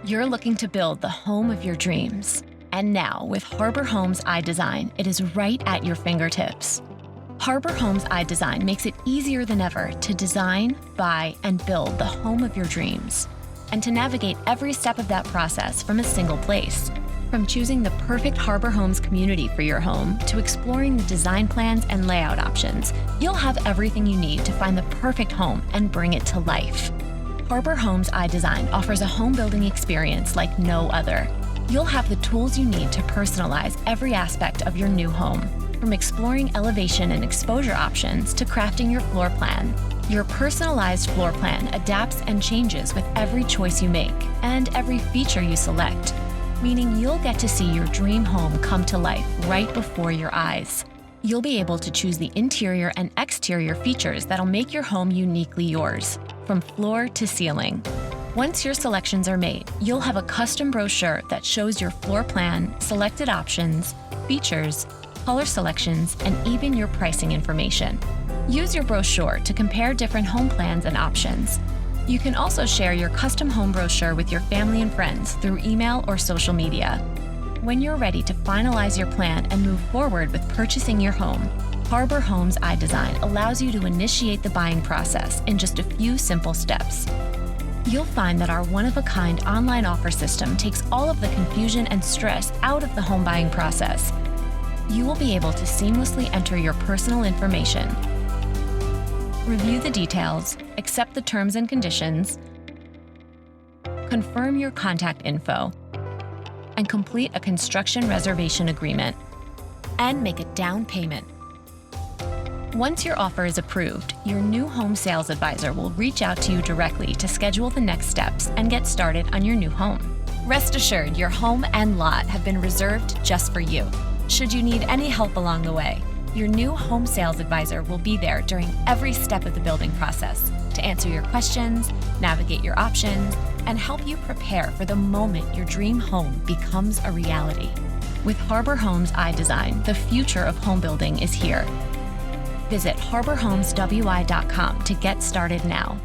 You're looking to build the home of your dreams. And now, with Harbor Homes iDesign, it is right at your fingertips. Harbor Homes iDesign makes it easier than ever to design, buy, and build the home of your dreams, and to navigate every step of that process from a single place. From choosing the perfect Harbor Homes community for your home to exploring the design plans and layout options, you'll have everything you need to find the perfect home and bring it to life. Harbor Homes iDesign offers a home building experience like no other. You'll have the tools you need to personalize every aspect of your new home, from exploring elevation and exposure options to crafting your floor plan. Your personalized floor plan adapts and changes with every choice you make and every feature you select, meaning you'll get to see your dream home come to life right before your eyes. You'll be able to choose the interior and exterior features that'll make your home uniquely yours, from floor to ceiling. Once your selections are made, you'll have a custom brochure that shows your floor plan, selected options, features, color selections, and even your pricing information. Use your brochure to compare different home plans and options. You can also share your custom home brochure with your family and friends through email or social media. When you're ready to finalize your plan and move forward with purchasing your home, Harbor Homes iDesign allows you to initiate the buying process in just a few simple steps. You'll find that our one-of-a-kind online offer system takes all of the confusion and stress out of the home buying process. You will be able to seamlessly enter your personal information, review the details, accept the terms and conditions, confirm your contact info, and complete a construction reservation agreement, and make a down payment. Once your offer is approved, your new home sales advisor will reach out to you directly to schedule the next steps and get started on your new home. Rest assured, your home and lot have been reserved just for you. Should you need any help along the way, your new home sales advisor will be there during every step of the building process to answer your questions, navigate your options, and help you prepare for the moment your dream home becomes a reality. With Harbor Homes iDesign, the future of home building is here. Visit harborhomeswi.com to get started now.